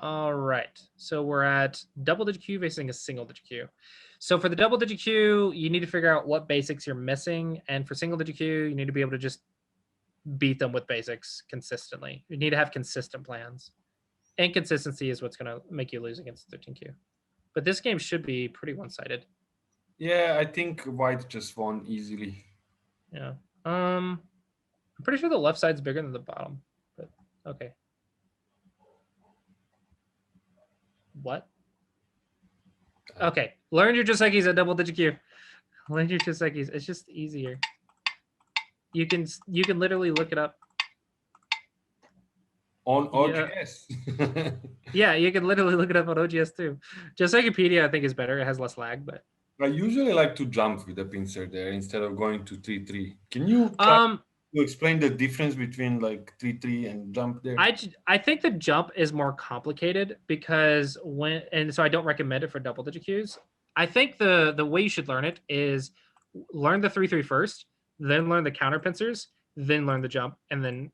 All right. So we're at double digit Q facing a single digit Q. So for the double digit Q, you need to figure out what basics you're missing. And for single digit Q, you need to be able to just beat them with basics consistently. You need to have consistent plans. Inconsistency is what's going to make you lose against 13Q. But this game should be pretty one-sided. Yeah, I think white just won easily. Yeah. I'm pretty sure the left side's bigger than the bottom. But okay. What? Okay. Learn your Josekis at double digit Q. Learn your Josekis. It's just easier. You can literally look it up. On Yeah. OGS. Yeah, you can literally look it up on OGS too. Josekipedia, I think, is better. It has less lag, but I usually like to jump with the pincer there instead of going to 3-3. Can you try um to explain the difference between like 3-3 and jump there? I think the jump is more complicated because so I don't recommend it for double digit Qs. I think the way you should learn it is learn the 3-3 first, then learn the counter pincers, then learn the jump, and then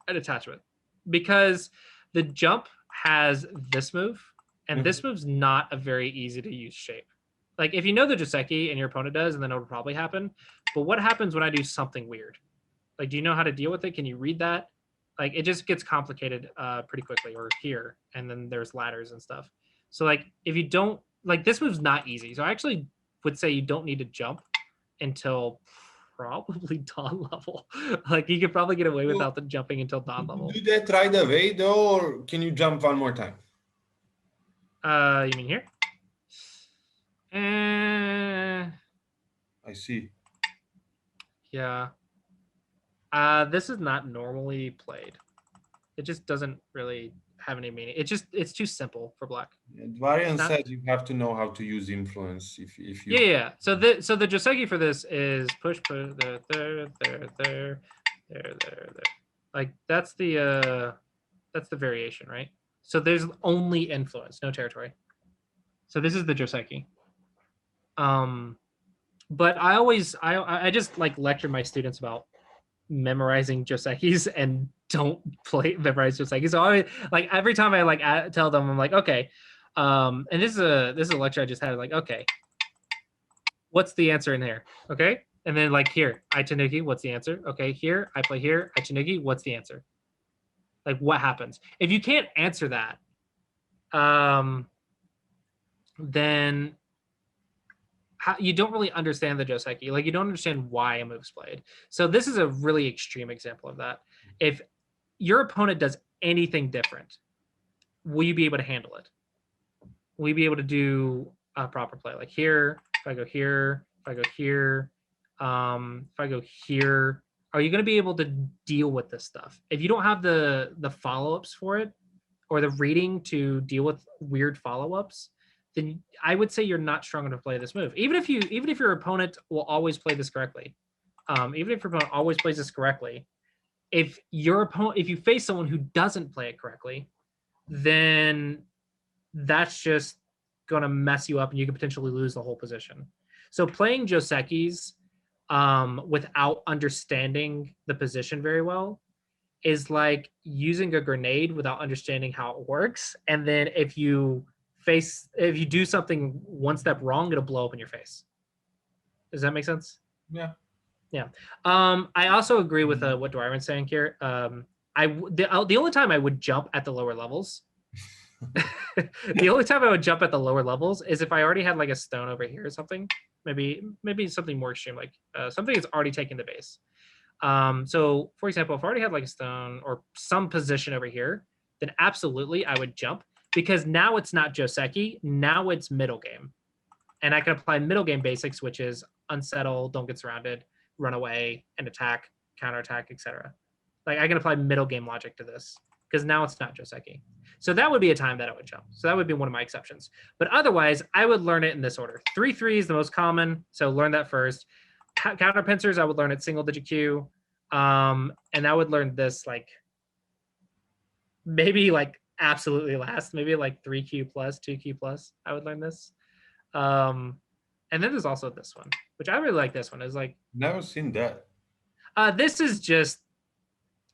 an attachment. Because the jump has this move, and Mhm. this move's not a very easy to use shape. Like if you know the Joseki and your opponent does, and then it'll probably happen. But what happens when I do something weird? Like, do you know how to deal with it? Can you read that? Like, it just gets complicated pretty quickly. Or here, and then there's ladders and stuff. So like, if you don't like, this move's not easy. So I actually would say you don't need to jump until probably dawn level. Like you could probably get away So, without the jumping until dawn you level. do that right away though, or can you jump one more time? You mean here? Eh, I see. yeah. This is not normally played. It just doesn't really have any meaning. It's too simple for black. Varian Not says you have to know how to use influence if you. yeah. So the Joseki for this is push there. Like that's the variation, right? So there's only influence, no territory. So this is the Joseki. Um, but I just like lecture my students about memorizing Josekis and don't memorize Josekis. So I like every time I like tell them, I'm like, okay, and this is a lecture I just had. Like, okay, what's the answer in here? Okay, and then like here, Ichinuki, what's the answer? Okay, here I play here, Ichinuki, what's the answer? Like, what happens if you can't answer that? Then you don't really understand the Joseki. Like you don't understand why a move's played. So this is a really extreme example of that. If your opponent does anything different, will you be able to handle it? Will you be able to do a proper play? Like here, if I go here, if I go here, if I go here, are you going to be able to deal with this stuff? If you don't have the follow-ups for it or the reading to deal with weird follow-ups, then I would say you're not strong enough to play this move. Even if your opponent will always play this correctly, even if your opponent always plays this correctly, if you face someone who doesn't play it correctly, then that's just gonna mess you up, and you could potentially lose the whole position. So playing Josekis without understanding the position very well is like using a grenade without understanding how it works. And then if you do something one step wrong, it'll blow up in your face. Does that make sense? Yeah. Yeah. I also agree with what Dwyron's saying here. The only time I would jump at the lower levels, the only time I would jump at the lower levels is if I already had like a stone over here or something. Maybe something more extreme, like something that's already taken the base. So for example, if I already had like a stone or some position over here, then absolutely I would jump because now it's not Joseki, now it's middle game. And I can apply middle game basics, which is unsettle, don't get surrounded, run away, and attack, counterattack, etc. Like I can apply middle game logic to this because now it's not Joseki. So that would be a time that I would jump. So that would be one of my exceptions. But otherwise, I would learn it in this order. 3-3 is the most common, so learn that first. Counter pincers, I would learn at single digit Q. And I would learn this like maybe like absolutely last, maybe like 3Q plus, 2Q plus. I would learn this. And then there's also this one, which I really like. This one is like Never seen that. this is just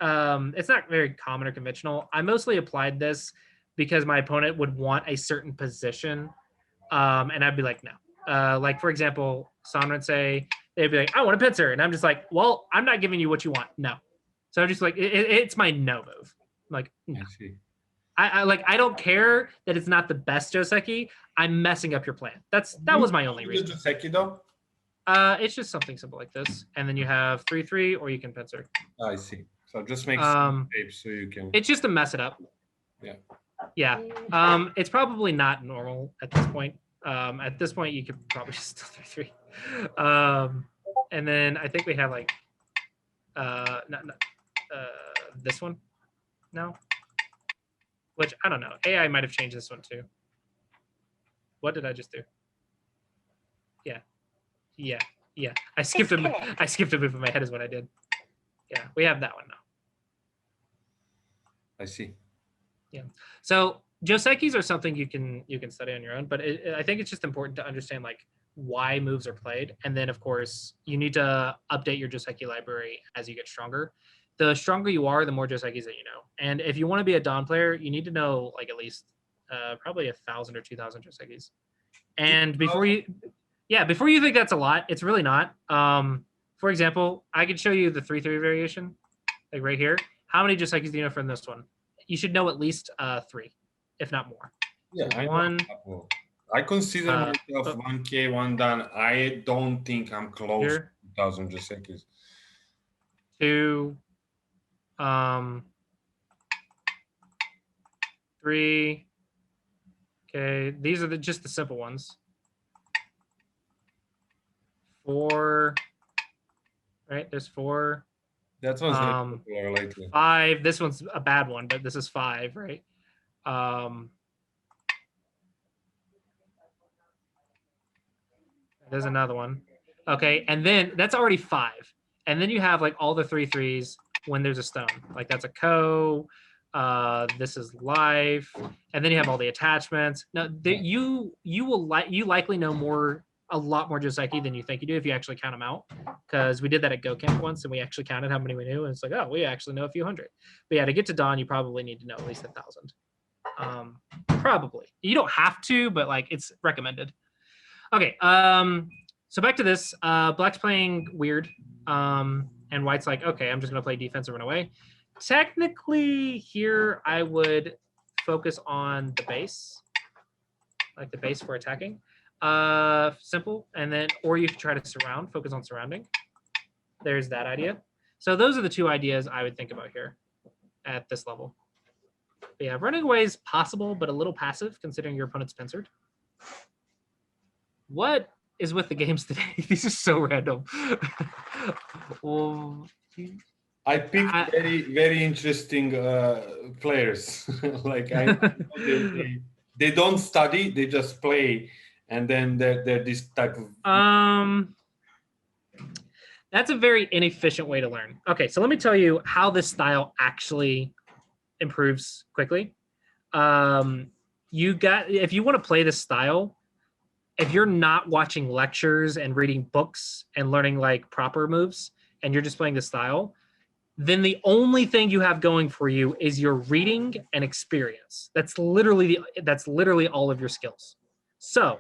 it's not very common or conventional. I mostly applied this because my opponent would want a certain position, and I'd be like, no. Like for example, Son would say they'd be like, I want a pincer, and I'm just like, well, I'm not giving you what you want, no. So I'm just like, it's my no move. I'm like, no. I see. I don't care that it's not the best Joseki. I'm messing up your plan. That was my only reason. Joseki though? It's just something simple like this, and then you have 3/3, or you can pincer. I see. So just make some shapes so you can. It's just to mess it up. Yeah. Yeah. It's probably not normal at this point. At this point, you could probably just still 3/3. And then I think we have like, this one. No. Which I don't know. AI might have changed this one too. What did I just do? Yeah. I skipped a move in my head is what I did. Yeah, we have that one now. I see. Yeah. So Josekis are something you can study on your own, but I think it's just important to understand like why moves are played, and then of course you need to update your Joseki library as you get stronger. The stronger you are, the more Josekis that you know. And if you want to be a Dawn player, you need to know like at least probably 1,000 or 2,000 Josekis. And before you think that's a lot, it's really not. For example, I could show you the 3/3 variation, like right here. How many Josekis do you know from this one? You should know at least 3, if not more. Yeah, so one. I consider myself 1K, 1 done. I don't think I'm close to 2,000 Josekis. 2, 3. Okay, these are just the simple ones. 4. Right, there's 4. That one's popular lately. 5. This one's a bad one, but this is 5, right? There's another one. Okay, and then that's already 5. And then you have like all the 3/3s when there's a stone. Like that's a ko. This is life, and then you have all the attachments. Now you likely know a lot more Joseki than you think you do if you actually count them out, because we did that at Go Camp once and we actually counted how many we knew, and it's like, oh, we actually know a few hundred. But yeah, to get to Dawn, you probably need to know at least 1,000. Probably you don't have to, but like it's recommended. Okay, so back to this. Black's playing weird, and White's like, okay, I'm just gonna play defense and run away. Technically, here I would focus on the base, like the base for attacking. Simple, and then, or you could try to surround, focus on surrounding. There's that idea. So those are the 2 ideas I would think about here at this level. But yeah, running away is possible, but a little passive considering your opponent's pincered. What is with the games today? These are so random. Well, I picked very, very interesting players. Like they don't study, they just play, and then they're this type of. That's a very inefficient way to learn. Okay, so let me tell you how this style actually improves quickly. If you want to play this style, if you're not watching lectures and reading books and learning like proper moves, and you're just playing the style, then the only thing you have going for you is your reading and experience. That's literally all of your skills. So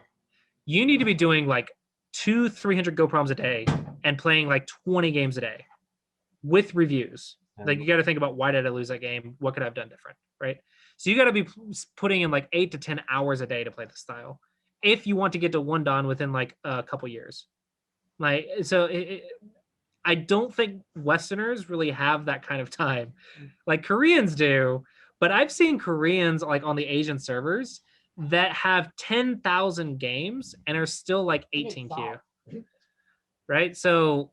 you need to be doing like 200-300 Go problems a day and playing like 20 games a day with reviews. Like you got to think about, why did I lose that game? What could I have done different, right? So you got to be putting in like 8 to 10 hours a day to play the style if you want to get to 1 Dawn within like a couple years. Like, so I don't think Westerners really have that kind of time. Like Koreans do, but I've seen Koreans like on the Asian servers that have 10,000 games and are still like 18Q. Right? So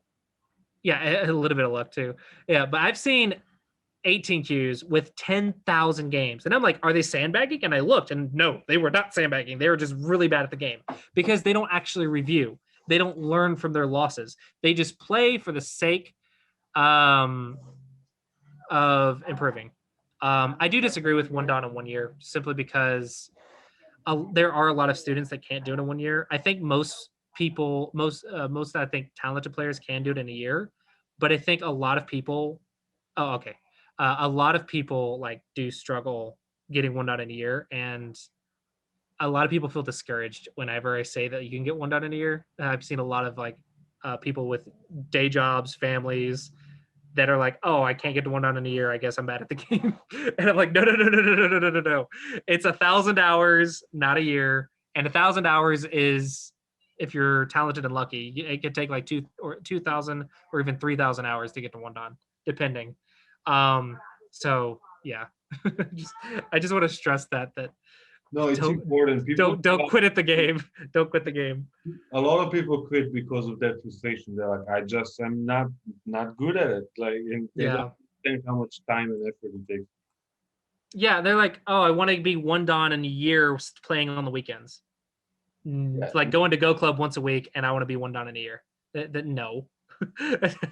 yeah, a little bit of luck too. Yeah, but I've seen 18Qs with 10,000 games. And I'm like, are they sandbagging? And I looked, and no, they were not sandbagging. They were just really bad at the game because they don't actually review. They don't learn from their losses. They just play for the sake of improving. I do disagree with 1 Dawn in 1 year simply because there are a lot of students that can't do it in 1 year. I think most I think talented players can do it in a year, but I think a lot of people, a lot of people like do struggle getting 1 dot in a year, and a lot of people feel discouraged whenever I say that you can get 1 dot in a year. I've seen a lot of like people with day jobs, families that are like, oh, I can't get to 1 dot in a year. I guess I'm bad at the game. And I'm like, no, no, no, no, no, no, no, no, no, no. It's 1,000 hours, not a year. And 1,000 hours is, if you're talented and lucky, it could take like 2,000 or even 3,000 hours to get to 1 dot, depending. So yeah, I just want to stress that No, it's important. People don't quit at the game. Don't quit the game. a lot of people quit because of that frustration. They're like, I just am not good at it. Like, and they Yeah. don't understand how much time and effort it takes. Yeah, they're like, oh, I want to be 1 dot in a year playing on the weekends. Yeah. Like going to Go Club once a week, and I want to be 1 dot in a year. No.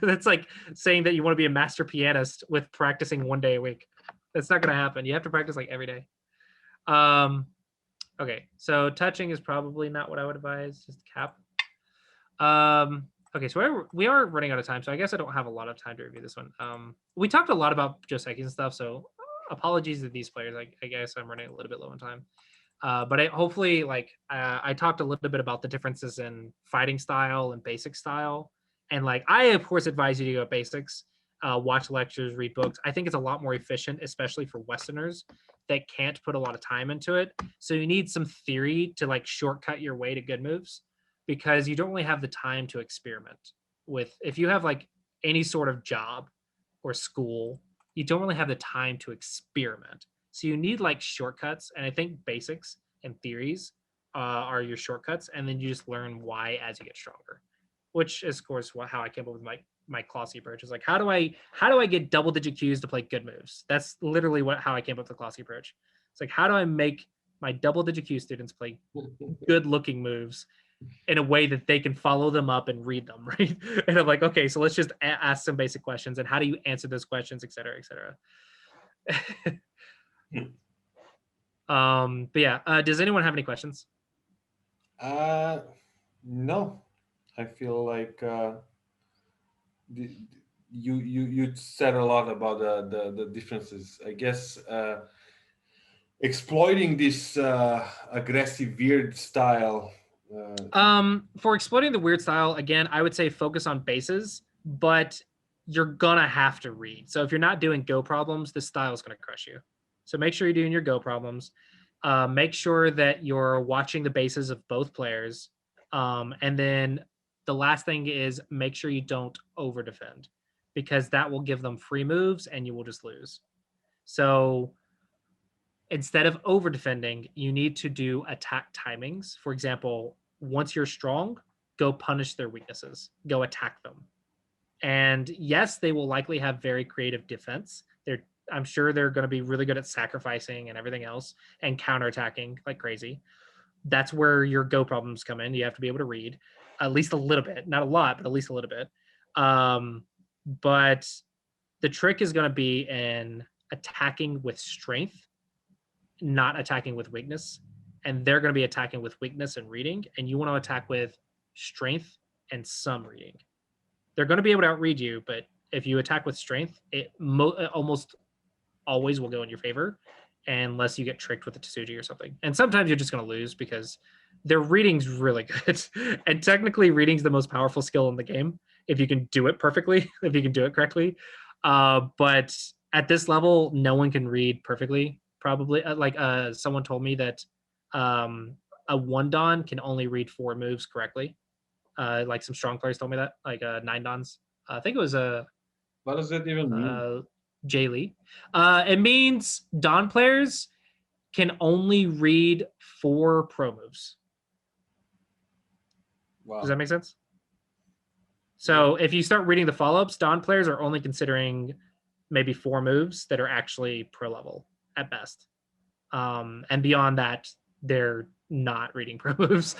That's like saying that you want to be a master pianist with practicing 1 day a week. That's not going to happen. You have to practice like every day. Okay, so touching is probably not what I would advise. Just cap. Okay, so we are running out of time, so I guess I don't have a lot of time to review this one. We talked a lot about Joseki and stuff, so apologies to these players. I guess I'm running a little bit low on time. But hopefully, like I talked a little bit about the differences in fighting style and basic style, and like I of course advise you to go basics, watch lectures, read books. I think it's a lot more efficient, especially for Westerners that can't put a lot of time into it. So you need some theory to like shortcut your way to good moves, because you don't really have the time to experiment with. If you have like any sort of job or school, you don't really have the time to experiment. So you need like shortcuts, and I think basics and theories are your shortcuts, and then you just learn why as you get stronger. Which is, of course, how I came up with my Klossy approach. Is like, how do I get double-digit Qs to play good moves? That's literally how I came up with the Klossy approach. It's like, how do I make my double-digit Q students play good-looking moves in a way that they can follow them up and read them, right? And I'm like, okay, so let's just ask some basic questions, and how do you answer those questions, et cetera, et cetera. But yeah, does anyone have any questions? No, I feel like you said a lot about the differences. I guess exploiting this aggressive weird style. For exploiting the weird style, again, I would say focus on bases, but you're gonna have to read. So if you're not doing Go problems, this style is gonna crush you. So make sure you're doing your Go problems. Make sure that you're watching the bases of both players. And then the last thing is make sure you don't over defend, because that will give them free moves and you will just lose. So instead of over defending, you need to do attack timings. For example, once you're strong, go punish their weaknesses, go attack them. And yes, they will likely have very creative defense. I'm sure they're going to be really good at sacrificing and everything else and counterattacking like crazy. That's where your Go problems come in. You have to be able to read at least a little bit, not a lot, but at least a little bit. But the trick is going to be in attacking with strength, not attacking with weakness. And they're going to be attacking with weakness and reading. And you want to attack with strength and some reading. They're going to be able to outread you, but if you attack with strength, it almost always will go in your favor, unless you get tricked with a Tsuji or something. And sometimes you're just going to lose because their reading's really good. And technically, reading's the most powerful skill in the game if you can do it perfectly, if you can do it correctly. But at this level, no one can read perfectly. Probably, someone told me that a 1 dan can only read 4 moves correctly. Like some strong players told me that, like 9 dans. I think it was What does that even mean? Jay Lee. It means Dan players can only read 4 pro moves. Wow. Does that make sense? So if you start reading the follow-ups, Dan players are only considering maybe 4 moves that are actually pro level at best. And beyond that, they're not reading pro moves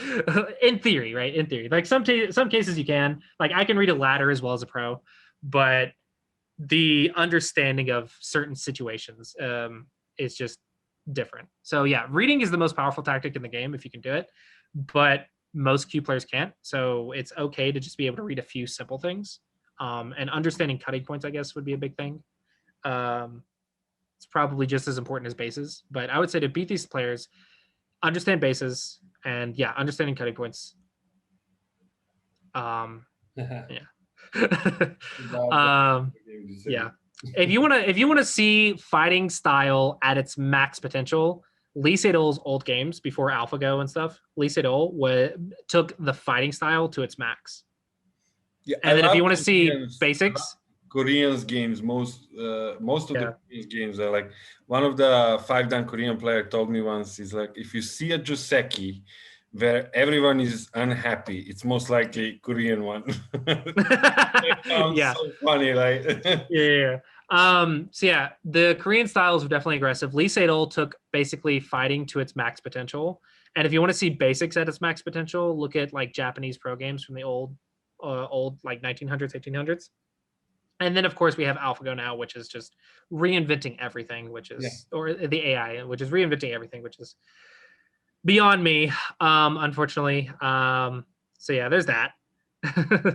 in theory, right? In theory, like some cases you can. Like I can read a ladder as well as a pro, but the understanding of certain situations is just different. So yeah, reading is the most powerful tactic in the game if you can do it, but most Q players can't. So it's okay to just be able to read a few simple things. And understanding cutting points, I guess, would be a big thing. It's probably just as important as bases. But I would say to beat these players, understand bases and yeah, understanding cutting points. Yeah. Yeah. If you wanna see fighting style at its max potential, Lee Sedol's old games before AlphaGo and stuff, Lee Sedol took the fighting style to its max. Yeah, And I then if you love want to see basics, Koreans games. Most of yeah. the Koreans games are like, one of the 5 dan Korean player told me once, is like, if you see a Joseki where everyone is unhappy, it's most likely Korean one. It sounds Yeah. so funny, like. Yeah. So yeah, the Korean styles are definitely aggressive. Lee Sedol took basically fighting to its max potential. And if you want to see basics at its max potential, look at like Japanese pro games from the old like 1900s, 1800s. And then of course we have AlphaGo now, which is just reinventing everything, which Yeah. is or the AI, which is reinventing everything, which is beyond me, unfortunately. So yeah, there's that.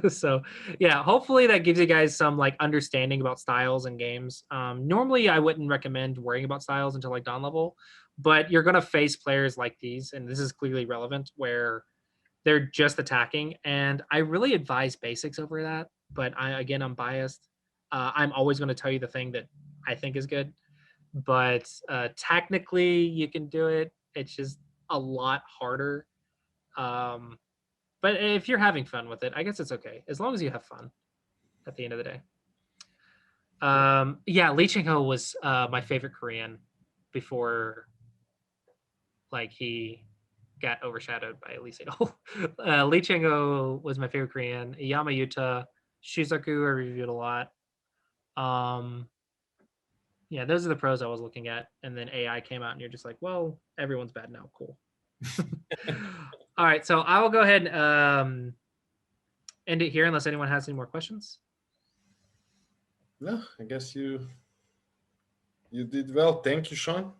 So yeah, hopefully that gives you guys some like understanding about styles and games. Normally I wouldn't recommend worrying about styles until like Dawn level, but you're gonna face players like these, and this is clearly relevant where they're just attacking. And I really advise basics over that, but I'm biased. I'm always going to tell you the thing that I think is good, but technically you can do it. It's just a lot harder. Um, but if you're having fun with it, I guess it's okay as long as you have fun at the end of the day. Yeah, Lee Chang-ho was my favorite Korean before like he got overshadowed by Lee Sedol. Lee Chang-ho was my favorite Korean. Yama Yuta, Shizaku, I reviewed a lot. Yeah, those are the pros I was looking at. And then AI came out and you're just like, well, everyone's bad now. Cool. All right, so I will go ahead and end it here unless anyone has any more questions. No, I guess you did well. Thank you, Sean.